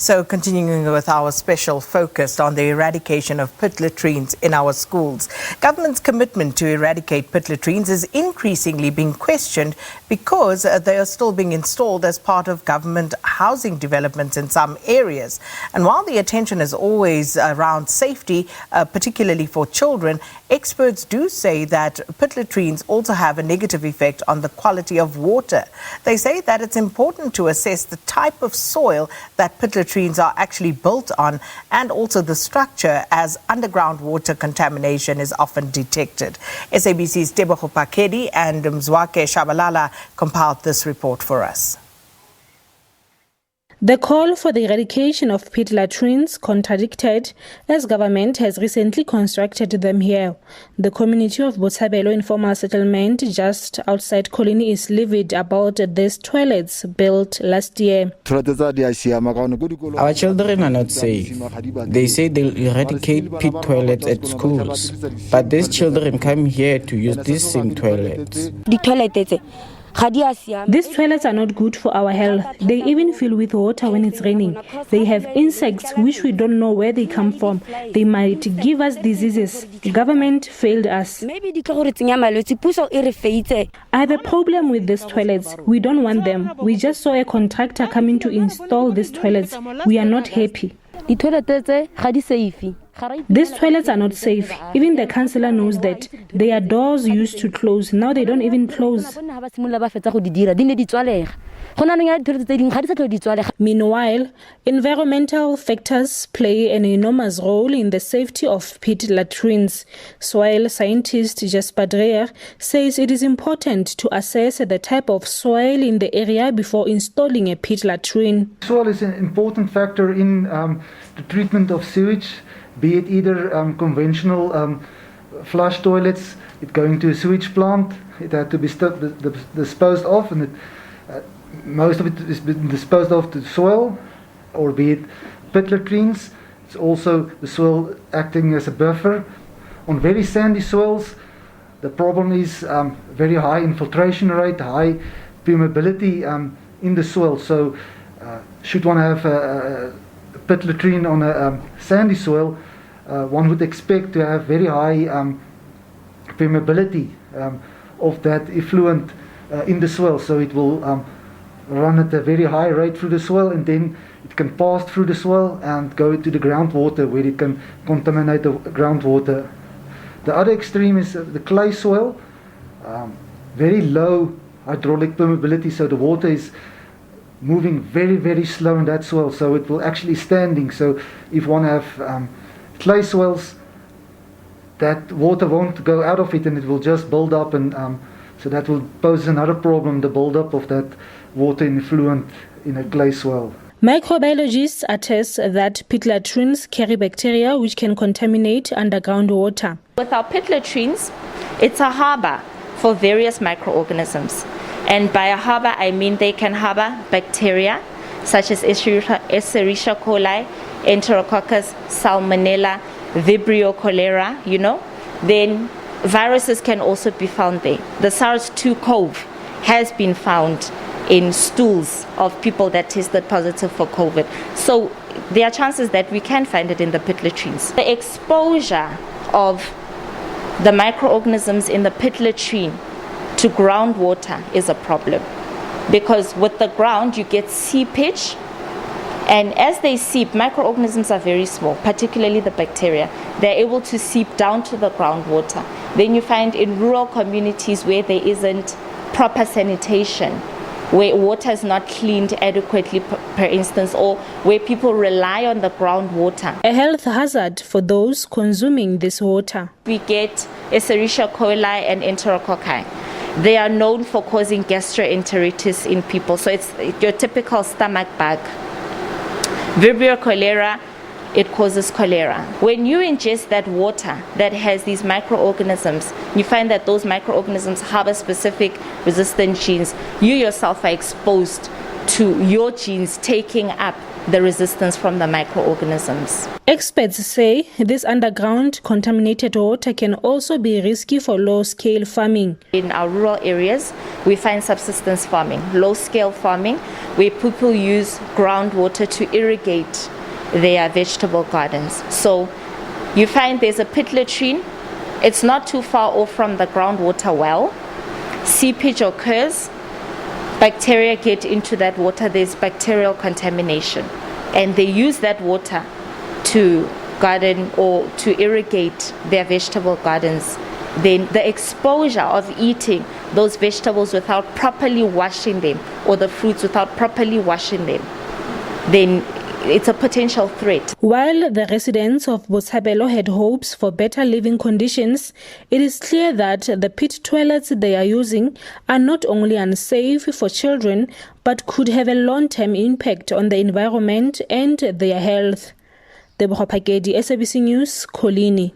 So continuing with our special focus on the eradication of pit latrines in our schools. Government's commitment to eradicate pit latrines is increasingly being questioned because they are still being installed as part of government housing developments in some areas. And while the attention is always around safety, particularly for children, experts do say that pit latrines also have a negative effect on the quality of water. They say that it's important to assess the type of soil that pit latrines are actually built on and also the structure, as underground water contamination is often detected. SABC's Tebogo Phakedi and Mzhwakhe Tshabalala compiled this report for us. The call for the eradication of pit latrines contradicted, as government has recently constructed them here. The community of Botshabelo informal settlement just outside Colony is livid about these toilets built last year. Our children are not safe. They say they'll eradicate pit toilets at schools, but these children come here to use these same toilets. These toilets are not good for our health. They even fill with water when it's raining. They have insects which we don't know where they come from. They might give us diseases. The government failed us. I have a problem with these toilets. We don't want them. We just saw a contractor coming to install these toilets. We are not happy. These toilets are not safe. Even the councillor knows that. Their doors used to close. Now they don't even close. Meanwhile, environmental factors play an enormous role in the safety of pit latrines. Soil scientist Jasper Dreyer says it is important to assess the type of soil in the area before installing a pit latrine. Soil is an important factor in the treatment of sewage, be it either conventional flush toilets, it going to a sewage plant, it had to be disposed of, and most of it is disposed of to soil, or be it pit latrines. It's also the soil acting as a buffer. On very sandy soils, the problem is very high infiltration rate, high permeability in the soil. So should one have a pit latrine on a sandy soil, one would expect to have very high permeability of that effluent in the soil, so it will run at a very high rate through the soil, and then it can pass through the soil and go to the groundwater, where it can contaminate the groundwater. The other extreme is the clay soil, very low hydraulic permeability, so the water is moving very, very slow in that soil, so it will actually standing. So if one have clay soils, that water won't go out of it, and it will just build up, and so that will pose another problem, the build-up of that water effluent in a clay soil. Microbiologists attest that pit latrines carry bacteria which can contaminate underground water. With our pit latrines, it's a harbor for various microorganisms. And by a harbor, I mean they can harbor bacteria such as Escherichia coli, Enterococcus, Salmonella, Vibrio cholera, Then viruses can also be found there. The SARS-2 has been found in stools of people that tested positive for COVID. So there are chances that we can find it in the pit latrines. The exposure of the microorganisms in the pit latrine to groundwater is a problem, because with the ground you get seepage, and as they seep, microorganisms are very small, particularly the bacteria. They're able to seep down to the groundwater. Then you find in rural communities where there isn't proper sanitation, where water is not cleaned adequately, per instance, or where people rely on the groundwater. A health hazard for those consuming this water. We get Escherichia coli and Enterococci. They are known for causing gastroenteritis in people, so it's your typical stomach bug. Vibrio cholera, it causes cholera. When you ingest that water that has these microorganisms, you find that those microorganisms harbor specific resistant genes. You yourself are exposed to your genes taking up the resistance from the microorganisms. Experts say this underground contaminated water can also be risky for low-scale farming. In our rural areas, we find subsistence farming, low-scale farming, where people use groundwater to irrigate their vegetable gardens. So you find there's a pit latrine. It's not too far off from the groundwater well. Seepage occurs. Bacteria get into that water. There's bacterial contamination. And they use that water to garden or to irrigate their vegetable gardens. Then the exposure of eating those vegetables without properly washing them, or the fruits without properly washing them, then it's a potential threat. While the residents of Botshabelo had hopes for better living conditions, it is clear that the pit toilets they are using are not only unsafe for children, but could have a long-term impact on the environment and their health. Tebogo, Phakedi, SABC News, Kolini.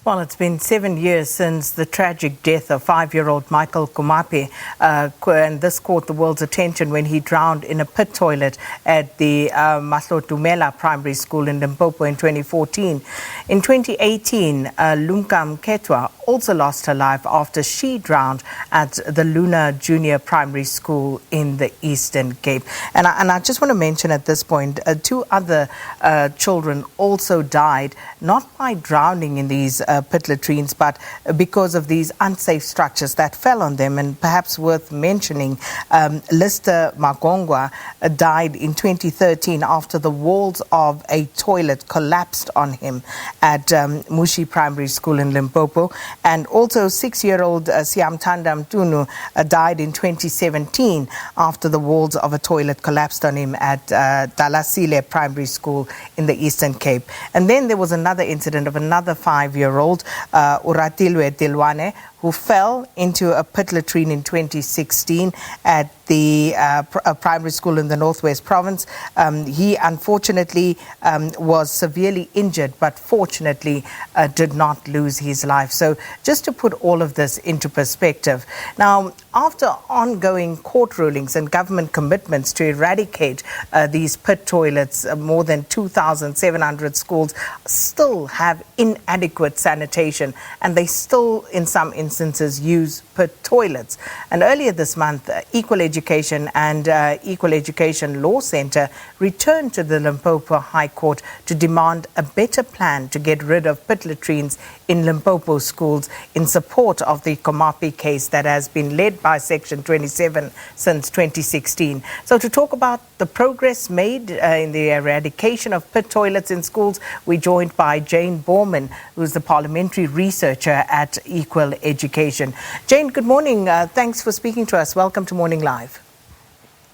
Well, it's been 7 years since the tragic death of 5-year-old Michael Komape, and this caught the world's attention when he drowned in a pit toilet at the Mahlodumela Primary School in Limpopo in 2014. In 2018, Lumka Mkethwa also lost her life after she drowned at the Luna Junior Primary School in the Eastern Cape. And I just want to mention at this point, 2 other children also died, not by drowning in these pit latrines, but because of these unsafe structures that fell on them. And perhaps worth mentioning, Lister Magongwa died in 2013 after the walls of a toilet collapsed on him at Mushi Primary School in Limpopo. And also 6-year-old Siamtanda Mtunu died in 2017 after the walls of a toilet collapsed on him at Dalasile Primary School in the Eastern Cape. And then there was another incident of another 5-year-old, Uratilwe Tilwane, who fell into a pit latrine in 2016 at the primary school in the Northwest Province. He unfortunately was severely injured, but fortunately did not lose his life. So just to put all of this into perspective. Now, after ongoing court rulings and government commitments to eradicate these pit toilets, more than 2,700 schools still have inadequate sanitation, and they still, in some instances, use pit toilets. And earlier this month, Equal Education and Equal Education Law Centre returned to the Limpopo High Court to demand a better plan to get rid of pit latrines in Limpopo schools in support of the Komape case that has been led by Section 27 since 2016. So to talk about the progress made in the eradication of pit toilets in schools, we're joined by Jane Borman, who's the Parliamentary Researcher at Equal Education. Jane, good morning. Thanks for speaking to us. Welcome to Morning Live.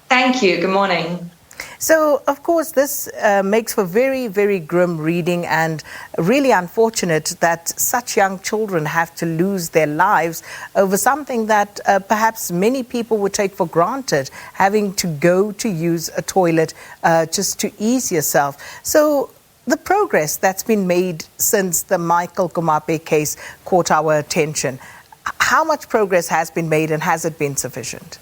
Thank you. Good morning. So, of course, this makes for very, very grim reading, and really unfortunate that such young children have to lose their lives over something that perhaps many people would take for granted, having to go to use a toilet just to ease yourself. So the progress that's been made since the Michael Komape case caught our attention, how much progress has been made, and has it been sufficient?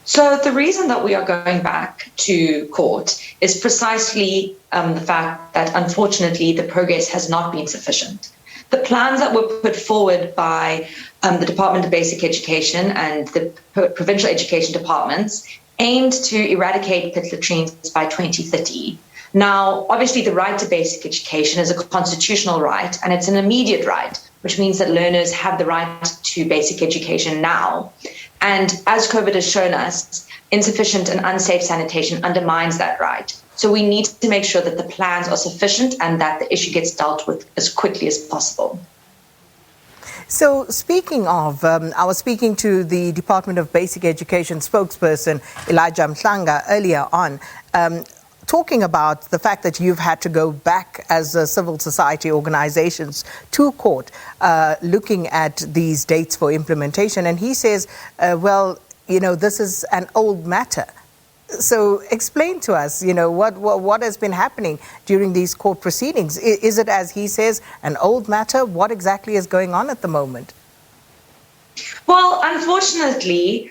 So the reason that we are going back to court is precisely the fact that, unfortunately, the progress has not been sufficient. The plans that were put forward by the Department of Basic Education and the provincial education departments aimed to eradicate pit latrines by 2030. Now, obviously, the right to basic education is a constitutional right, and it's an immediate right, which means that learners have the right to basic education now. And as COVID has shown us, insufficient and unsafe sanitation undermines that right. So we need to make sure that the plans are sufficient and that the issue gets dealt with as quickly as possible. So speaking of, I was speaking to the Department of Basic Education spokesperson, Elijah Mhlanga, earlier on, talking about the fact that you've had to go back as civil society organizations to court, looking at these dates for implementation. And he says, well, you know, this is an old matter. So explain to us, you know, what has been happening during these court proceedings. Is it, as he says, an old matter? What exactly is going on at the moment? Well, unfortunately,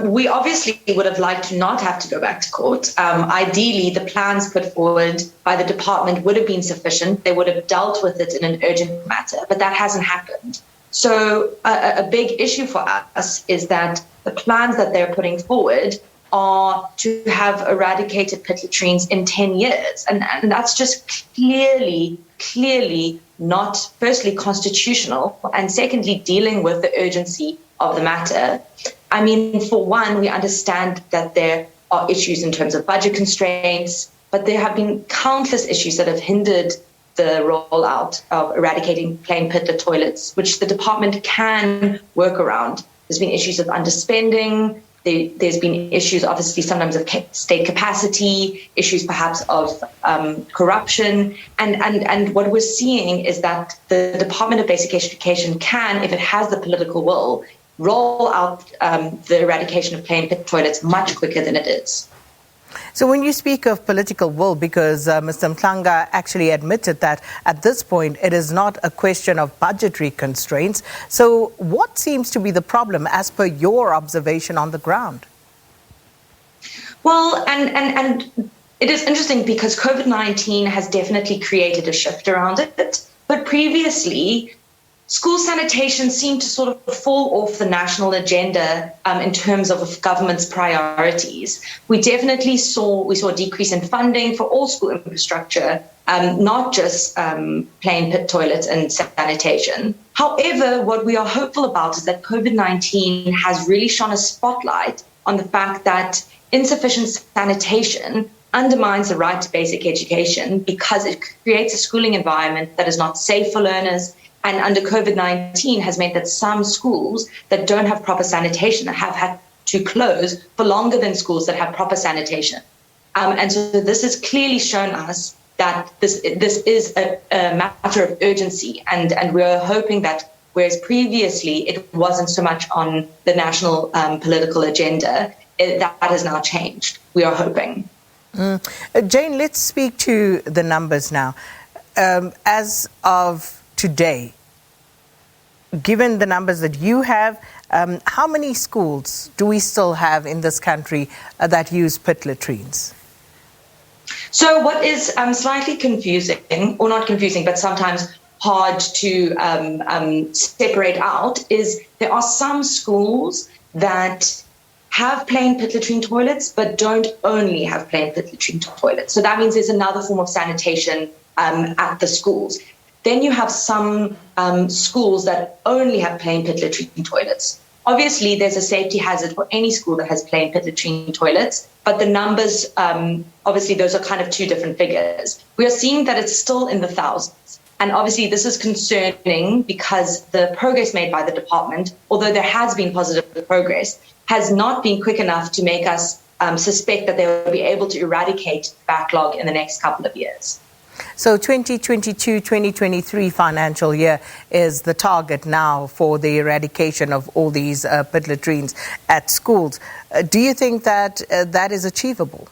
We obviously would have liked to not have to go back to court. Ideally, the plans put forward by the department would have been sufficient. They would have dealt with it in an urgent matter, but that hasn't happened. So a big issue for us is that the plans that they're putting forward are to have eradicated pit latrines in 10 years. And that's just clearly not, firstly, constitutional, and secondly, dealing with the urgency of the matter. I mean, for one, we understand that there are issues in terms of budget constraints, but there have been countless issues that have hindered the rollout of eradicating plain pitlet toilets, which the department can work around. There's been issues of underspending. There's been issues, obviously, sometimes of state capacity, issues perhaps of corruption. And what we're seeing is that the Department of Basic Education can, if it has the political will, roll out the eradication of plain pit toilets much quicker than it is. So when you speak of political will, because Mr. Mhlanga actually admitted that at this point it is not a question of budgetary constraints. So what seems to be the problem as per your observation on the ground? Well, and it is interesting because COVID-19 has definitely created a shift around it. But previously, school sanitation seemed to sort of fall off the national agenda in terms of government's priorities. We definitely saw a decrease in funding for all school infrastructure, not just plain pit toilets and sanitation. However, what we are hopeful about is that COVID-19 has really shone a spotlight on the fact that insufficient sanitation undermines the right to basic education because it creates a schooling environment that is not safe for learners. And under COVID-19 has meant that some schools that don't have proper sanitation have had to close for longer than schools that have proper sanitation. And so this has clearly shown us that this is a matter of urgency. And we're hoping that whereas previously it wasn't so much on the national political agenda, that has now changed. We are hoping. Jane, let's speak to the numbers now. As of today, given the numbers that you have, how many schools do we still have in this country that use pit latrines? So what is slightly confusing, or not confusing, but sometimes hard to separate out, is there are some schools that have plain pit latrine toilets, but don't only have plain pit latrine toilets. So that means there's another form of sanitation at the schools. Then you have some schools that only have plain pit latrine toilets. Obviously, there's a safety hazard for any school that has plain pit latrine toilets, but the numbers, obviously, those are kind of two different figures. We are seeing that it's still in the thousands. And obviously, this is concerning because the progress made by the department, although there has been positive progress, has not been quick enough to make us suspect that they will be able to eradicate backlog in the next couple of years. So 2022-2023 financial year is the target now for the eradication of all these pit latrines at schools. Do you think that that is achievable?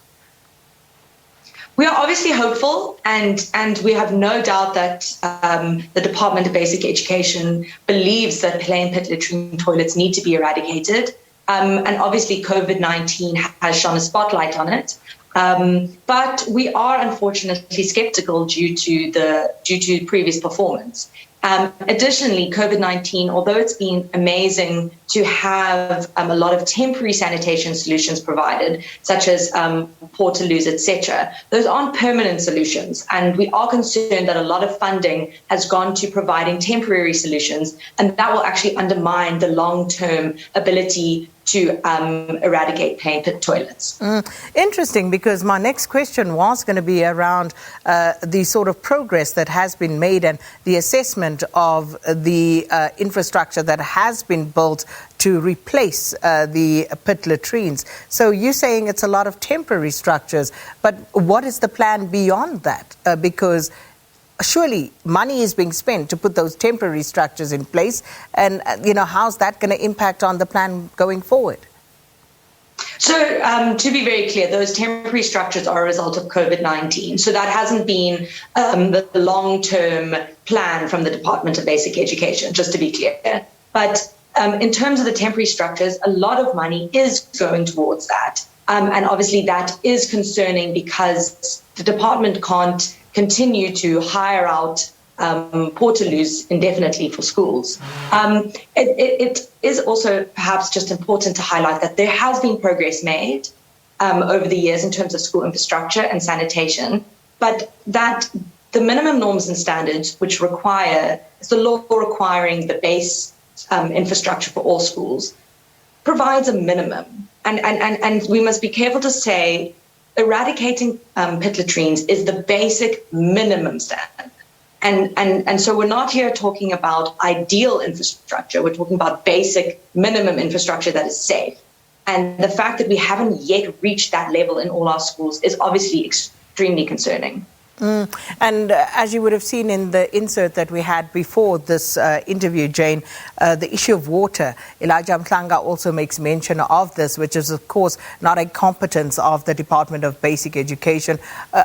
We are obviously hopeful, and we have no doubt that the Department of Basic Education believes that plain pit latrine toilets need to be eradicated. And obviously COVID-19 has shone a spotlight on it. But we are unfortunately skeptical due to previous performance. Additionally, COVID-19, although it's been amazing to have a lot of temporary sanitation solutions provided, such as Portaloos, etc., those aren't permanent solutions. And we are concerned that a lot of funding has gone to providing temporary solutions, and that will actually undermine the long-term ability to eradicate plain pit toilets. Interesting, because my next question was going to be around the sort of progress that has been made and the assessment of the infrastructure that has been built to replace the pit latrines. So you're saying it's a lot of temporary structures, but what is the plan beyond that? Because surely money is being spent to put those temporary structures in place, and how's that going to impact on the plan going forward? So to be very clear, those temporary structures are a result of COVID-19. So that hasn't been the long-term plan from the Department of Basic Education, just to be clear. But in terms of the temporary structures, a lot of money is going towards that. And obviously that is concerning because the department can't continue to hire out portaloos indefinitely for schools. It is also perhaps just important to highlight that there has been progress made over the years in terms of school infrastructure and sanitation, but that the minimum norms and standards which require, the law requiring the base infrastructure for all schools, provides a minimum. And we must be careful to say eradicating pit latrines is the basic minimum standard. And so we're not here talking about ideal infrastructure. We're talking about basic minimum infrastructure that is safe. And the fact that we haven't yet reached that level in all our schools is obviously extremely concerning. And as you would have seen in the insert that we had before this interview, Jane, the issue of water, Elijah Mhlanga also makes mention of this, which is, of course, not a competence of the Department of Basic Education.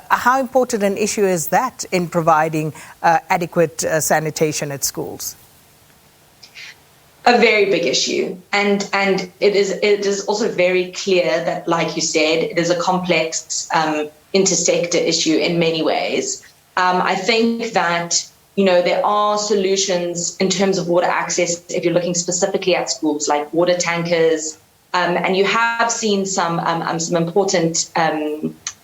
How important an issue is that in providing adequate sanitation at schools? A very big issue. And it is also very clear that, like you said, it is a complex intersector issue in many ways. I think that, there are solutions in terms of water access if you're looking specifically at schools, like water tankers, and you have seen some important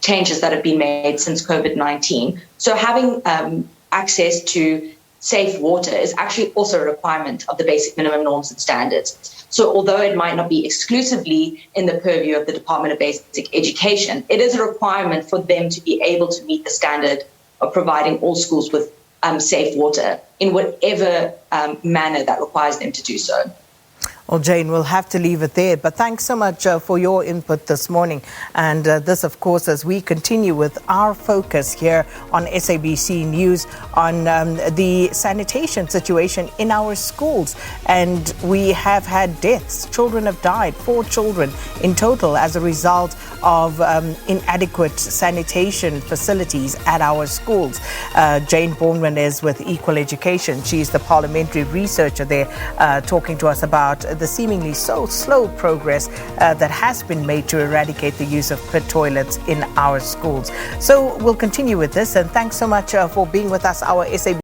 changes that have been made since COVID-19. So having access to safe water is actually also a requirement of the basic minimum norms and standards. So although it might not be exclusively in the purview of the Department of Basic Education, it is a requirement for them to be able to meet the standard of providing all schools with safe water in whatever manner that requires them to do so. Well, Jane, we'll have to leave it there. But thanks so much for your input this morning. And this, of course, as we continue with our focus here on SABC News on the sanitation situation in our schools. And we have had deaths. Children have died, 4 children in total as a result of inadequate sanitation facilities at our schools. Jane Borman is with Equal Education. She's the Parliamentary Researcher there, talking to us about the seemingly so slow progress that has been made to eradicate the use of pit toilets in our schools. So we'll continue with this, and thanks so much for being with us, our SABC